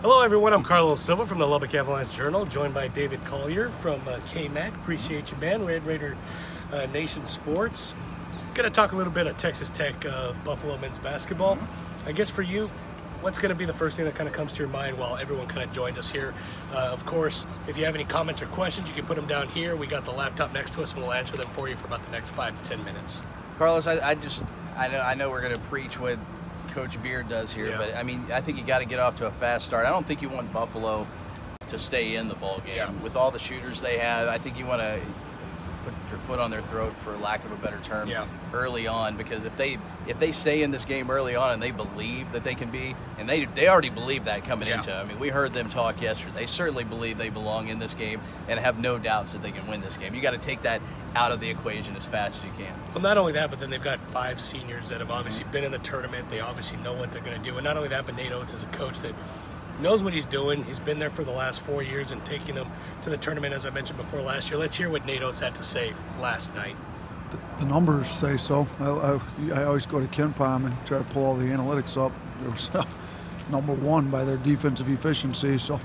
Hello everyone, I'm Carlos Silva from the Lubbock Avalanche-Journal, joined by David Collier from KMAC. Appreciate you, man. Red Raider Nation Sports. Going to talk a little bit of Texas Tech Buffalo men's basketball. I guess for you, what's going to be the first thing that kind of comes to your mind while everyone kind of joined us here? Of course, if you have any comments or questions, you can put them down here. We got the laptop next to us and we'll answer them for you for about the next 5 to 10 minutes. Carlos, I know we're going to preach what Coach Beard does here, but I mean, I think you got to get off to a fast start. I don't think you want Buffalo to stay in the ball game. With all the shooters they have. I think you want to put your foot on their throat, for lack of a better term, early on, because if they stay in this game early on and they believe that they can be, and they already believe that coming into it. I mean, we heard them talk yesterday. They certainly believe they belong in this game and have no doubts that they can win this game. You got to take that out of the equation as fast as you can. Well, not only that, but then they've got 5 seniors that have obviously been in the tournament. They obviously know what they're going to do. And not only that, but Nate Oates is a coach that knows what he's doing. He's been there for the last 4 years and taking them to the tournament, as I mentioned before, last year. Let's hear what Nate Oates had to say last night. The numbers say so. I always go to KenPom and try to pull all the analytics up. They were number 1 by their defensive efficiency, so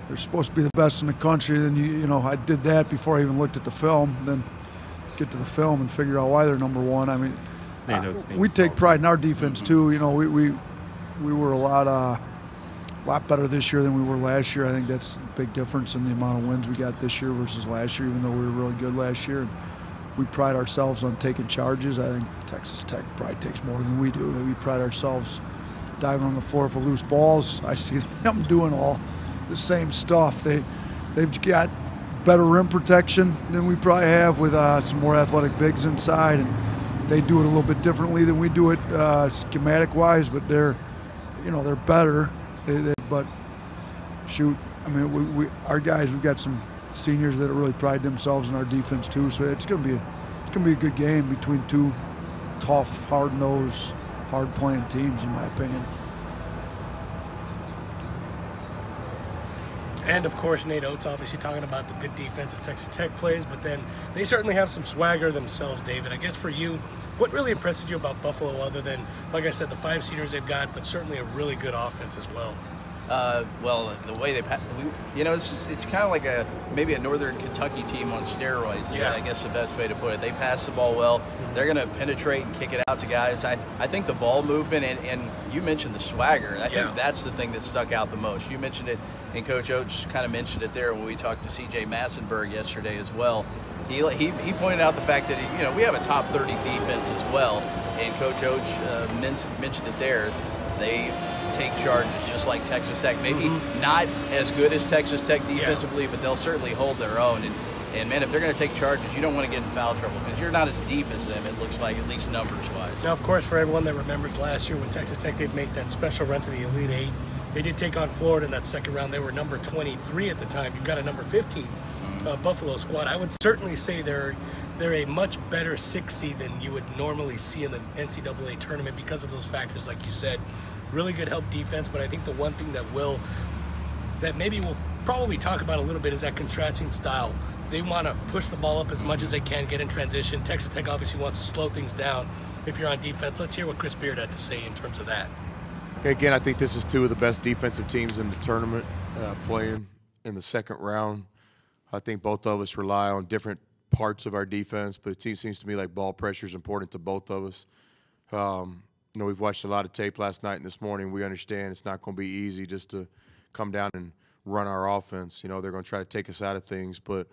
they're supposed to be the best in the country. Then you know, I did that before I even looked at the film. Then get to the film and figure out why they're number 1. I mean, we take pride in our defense too. You know, we were a lot better this year than we were last year. I think that's a big difference in the amount of wins we got this year versus last year, even though we were really good last year. And we pride ourselves on taking charges. I think Texas Tech probably takes more than we do. We pride ourselves diving on the floor for loose balls. I see them doing all the same stuff. They've got better rim protection than we probably have, with some more athletic bigs inside, and they do it a little bit differently than we do it schematic-wise. But they're better. But shoot, I mean, our guys, we've got some seniors that really pride themselves in our defense too. So it's gonna be a good game between 2 tough, hard-nosed, hard-playing teams, in my opinion. And of course, Nate Oates obviously talking about the good defense that Texas Tech plays, but then they certainly have some swagger themselves, David. I guess for you, what really impresses you about Buffalo, other than, like I said, the 5 seniors they've got, but certainly a really good offense as well? Well, the way they, it's kind of like maybe a Northern Kentucky team on steroids. I guess the best way to put it. They pass the ball well. They're going to penetrate and kick it out to guys. I think the ball movement, and you mentioned the swagger. I think that's the thing that stuck out the most. You mentioned it, and Coach Oates kind of mentioned it there when we talked to C.J. Massenberg yesterday as well. He pointed out the fact that we have a top 30 defense as well, and Coach Oates mentioned it there. They take charges just like Texas Tech. Maybe not as good as Texas Tech defensively, but they'll certainly hold their own. And man, if they're going to take charges, you don't want to get in foul trouble, because you're not as deep as them, it looks like, at least numbers-wise. Now, of course, for everyone that remembers last year when Texas Tech did make that special run to the Elite 8, they did take on Florida in that second round. They were number 23 at the time. You've got a number 15 Buffalo squad. I would certainly say they're a much better 6 seed than you would normally see in the NCAA tournament because of those factors, like you said. Really good help defense, but I think the one thing that maybe we'll probably talk about a little bit is that contrasting style. They want to push the ball up as much as they can, get in transition. Texas Tech obviously wants to slow things down if you're on defense. Let's hear what Chris Beard had to say in terms of that. Again, I think this is 2 of the best defensive teams in the tournament playing in the second round. I think both of us rely on different parts of our defense, but it seems to me like ball pressure is important to both of us. We've watched a lot of tape last night and this morning. We understand it's not going to be easy just to come down and run our offense. They're going to try to take us out of things, but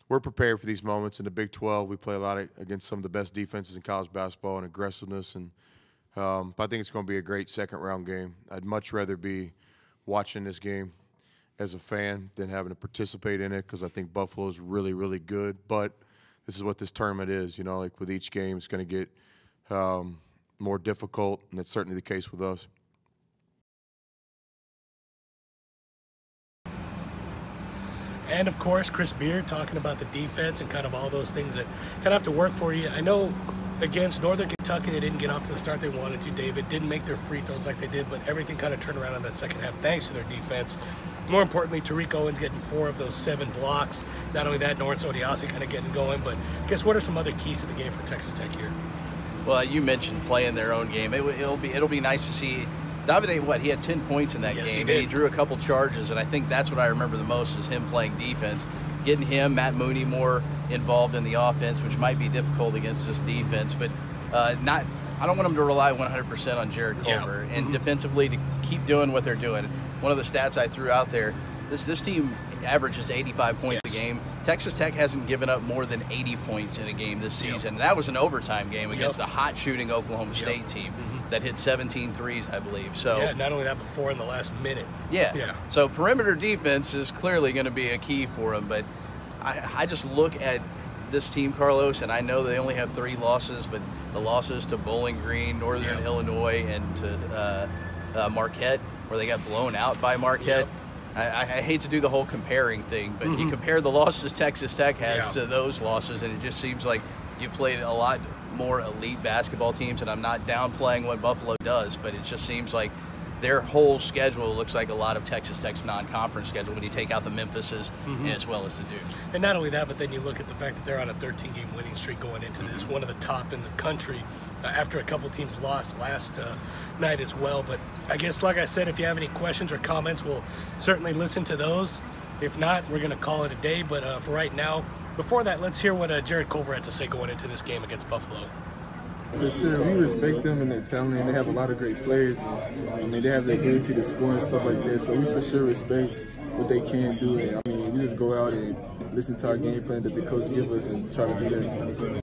we're prepared for these moments. In the Big 12, we play a lot against some of the best defenses in college basketball and aggressiveness, and I think it's going to be a great second-round game. I'd much rather be watching this game as a fan than having to participate in it, because I think Buffalo is really, really good. But this is what this tournament is. Like with each game, it's going to get more difficult, and that's certainly the case with us. And of course, Chris Beard talking about the defense and kind of all those things that kind of have to work for you. I know against Northern Kentucky, they didn't get off to the start they wanted to. David didn't make their free throws like they did, but everything kind of turned around in that second half thanks to their defense. More importantly, Tariq Owens getting 4 of those 7 blocks. Not only that, Lawrence Odiasi kind of getting going. But guess what are some other keys to the game for Texas Tech here? Well, you mentioned playing their own game. It'll be nice to see Davide, what, he had 10 points in that game, and he drew a couple charges, and I think that's what I remember the most is him playing defense, getting him, Matt Mooney, more involved in the offense, which might be difficult against this defense, but I don't want them to rely 100% on Jared Culver, and defensively to keep doing what they're doing. One of the stats I threw out there, this team averages 85 points a game. Texas Tech hasn't given up more than 80 points in a game this season. That was an overtime game against a hot shooting Oklahoma State team that hit 17 threes, I believe. So not only that, but 4 in the last minute. So perimeter defense is clearly going to be a key for them. But I just look at this team, Carlos, and I know they only have 3 losses, but the losses to Bowling Green, Northern Illinois, and to Marquette, where they got blown out by Marquette. I hate to do the whole comparing thing, but you compare the losses Texas Tech has to those losses, and it just seems like you played a lot more elite basketball teams, and I'm not downplaying what Buffalo does, but it just seems like their whole schedule looks like a lot of Texas Tech's non-conference schedule when you take out the Memphises as well as the Duke. And not only that, but then you look at the fact that they're on a 13-game winning streak going into this, one of the top in the country, after a couple teams lost last night as well. But I guess, like I said, if you have any questions or comments, we'll certainly listen to those. If not, we're going to call it a day. But for right now, before that, let's hear what Jared Culver had to say going into this game against Buffalo. For sure, we respect them and their talent, and they have a lot of great players. I mean, they have the ability to score and stuff like that, so we for sure respect what they can do. And I mean, we just go out and listen to our game plan that the coach give us and try to do that.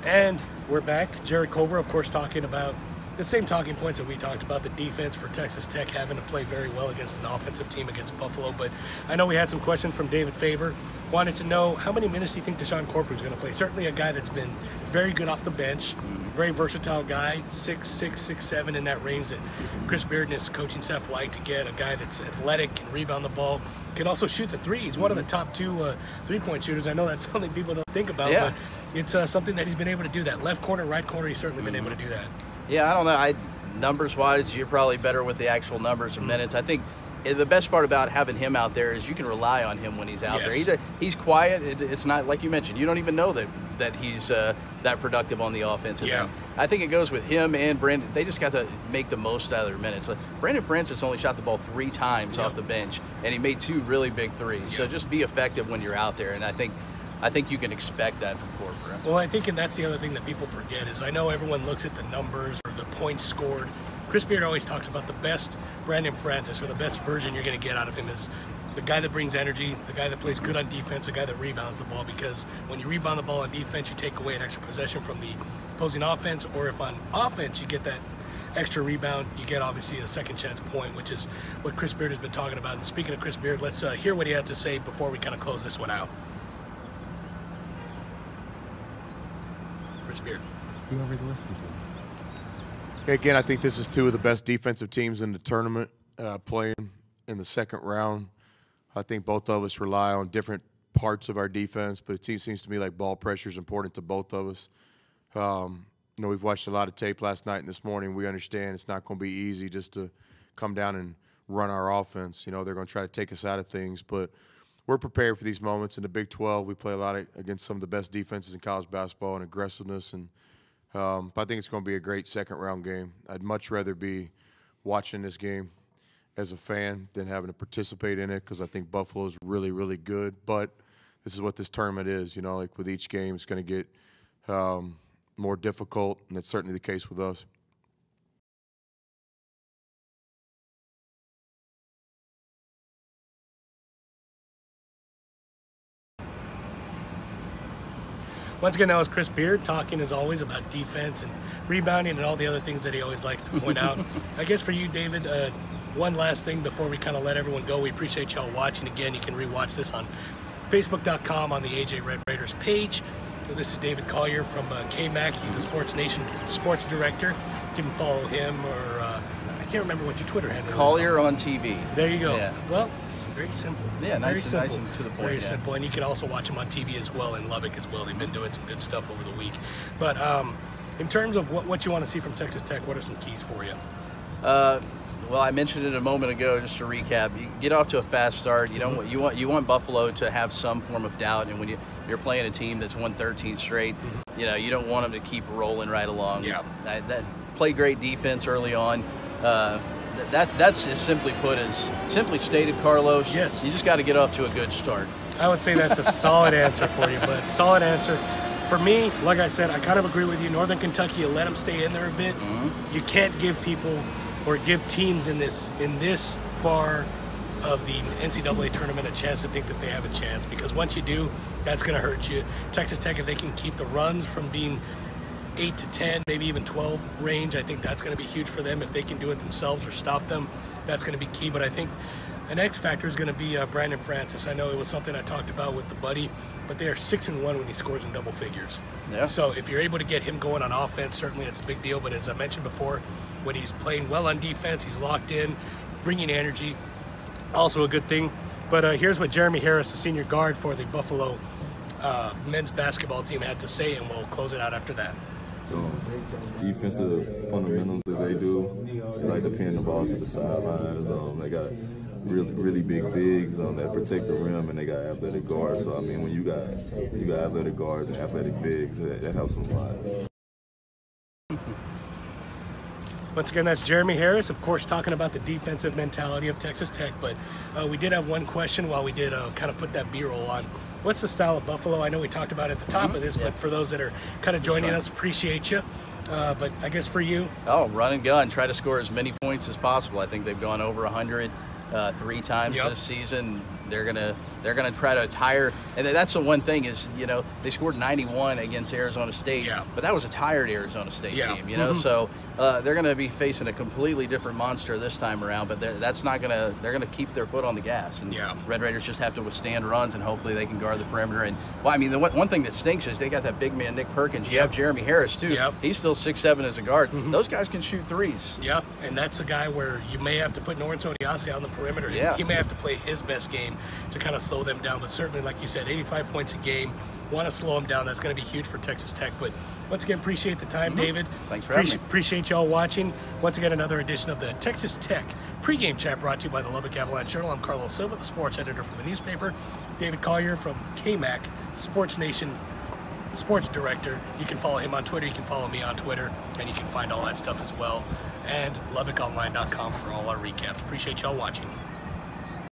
And we're back. Jared Culver, of course, talking about the same talking points that we talked about, the defense for Texas Tech having to play very well against an offensive team against Buffalo. But I know we had some questions from David Faber. Wanted to know, how many minutes do you think Deshaun Corcoran is going to play? Certainly a guy that's been very good off the bench, very versatile guy, 6'6", 6'7", in that range that Chris Beard and his coaching staff like to get, a guy that's athletic, can rebound the ball, can also shoot the three. He's one of the top 2 three-point shooters. I know that's something people don't think about, but it's something that he's been able to do that. Left corner, right corner, he's certainly been able to do that. Yeah, I don't know. Numbers-wise, you're probably better with the actual numbers of minutes. I think the best part about having him out there is you can rely on him when he's out there. He's quiet. It's not like you mentioned. You don't even know that he's that productive on the offensive end. I think it goes with him and Brandon. They just got to make the most out of their minutes. Like, Brandon Francis only shot the ball 3 times off the bench, and he made 2 really big threes. So just be effective when you're out there, and I think you can expect that from Corcoran. Well, I think, and that's the other thing that people forget, is I know everyone looks at the numbers or the points scored. Chris Beard always talks about the best Brandon Francis, or the best version you're going to get out of him, is the guy that brings energy, the guy that plays good on defense, the guy that rebounds the ball, because when you rebound the ball on defense, you take away an extra possession from the opposing offense, or if on offense you get that extra rebound, you get obviously a second chance point, which is what Chris Beard has been talking about. And speaking of Chris Beard, let's hear what he had to say before we kind of close this one out. Chris Beard. Again, I think this is 2 of the best defensive teams in the tournament playing in the second round. I think both of us rely on different parts of our defense, but it seems to me like ball pressure is important to both of us. We've watched a lot of tape last night and this morning. We understand it's not going to be easy just to come down and run our offense. They're going to try to take us out of things, but we're prepared for these moments. In the Big 12, we play a lot against some of the best defenses in college basketball and aggressiveness, and but I think it's going to be a great second-round game. I'd much rather be watching this game as a fan than having to participate in it, because I think Buffalo is really, really good. But this is what this tournament is. Like with each game, it's going to get more difficult, and that's certainly the case with us. Once again, that was Chris Beard talking, as always, about defense and rebounding and all the other things that he always likes to point out. I guess for you, David, one last thing before we kind of let everyone go. We appreciate y'all watching. Again, you can rewatch this on Facebook.com on the AJ Red Raiders page. This is David Collier from KMAC. He's the Sports Nation sports director. You can follow him, or I can't remember what your Twitter handle is. Collier on TV. There you go. Yeah. Well, it's very simple. Yeah, very nice and to the point. Very simple. And you can also watch him on TV as well in Lubbock as well. They've been doing some good stuff over the week. But in terms of what you want to see from Texas Tech, what are some keys for you? Well, I mentioned it a moment ago. Just to recap, you get off to a fast start. You want Buffalo to have some form of doubt, and when you're playing a team that's won 13 straight, you don't want them to keep rolling right along. Yeah. play great defense early on. That's as simply stated, Carlos. Yes. You just got to get off to a good start. I would say that's a solid answer for you, but solid answer. For me, like I said, I kind of agree with you. Northern Kentucky, you let them stay in there a bit. You can't give people or give teams in this far of the NCAA tournament a chance to think that they have a chance, because once you do, that's going to hurt you. Texas Tech, if they can keep the runs from being 8 to 10, maybe even 12 range, I think that's going to be huge for them. If they can do it themselves or stop them, that's going to be key. But I think an X factor is going to be Brandon Francis. I know it was something I talked about with the buddy, but they are 6-1 when he scores in double figures. Yeah. So if you're able to get him going on offense, certainly it's a big deal. But as I mentioned before, when he's playing well on defense, he's locked in, bringing energy, also a good thing. But here's what Jeremy Harris, the senior guard for the Buffalo men's basketball team, had to say, and we'll close it out after that. Defensive fundamentals that they do, it's like defending the ball to the sidelines. They got really big bigs that protect the rim, and they got athletic guards. So I mean, when you got athletic guards and athletic bigs, that helps them a lot. Once again, that's Jeremy Harris, of course, talking about the defensive mentality of Texas Tech. But we did have one question while we did kind of put that B-roll on. What's the style of Buffalo? I know we talked about it at the top of this, but for those that are kind of joining us, appreciate you. But I guess for you? Oh, run and gun. Try to score as many points as possible. I think they've gone over 100 3 times this season. They're gonna try to tire, and that's the one thing is, you know, they scored 91 against Arizona State, but that was a tired Arizona State team, you know. So they're gonna be facing a completely different monster this time around, but they're gonna keep their foot on the gas, and Red Raiders just have to withstand runs, and hopefully they can guard the perimeter. And well, I mean, the one thing that stinks is they got that big man Nick Perkins. You have Jeremy Harris too. He's still 6'7" as a guard. Those guys can shoot threes. And that's a guy where you may have to put Lawrence Odiase on the perimeter. He may have to play his best game to kind of slow them down, but certainly, like you said, 85 points a game. Want to slow them down. That's going to be huge for Texas Tech. But once again, appreciate the time, David. Thanks for having me. Appreciate y'all watching. Once again, another edition of the Texas Tech pregame chat brought to you by the Lubbock Avalanche-Journal. I'm Carlos Silva, the sports editor for the newspaper. David Collier from KMAC, Sports Nation sports director. You can follow him on Twitter. You can follow me on Twitter, and you can find all that stuff as well. And LubbockOnline.com for all our recaps. Appreciate y'all watching.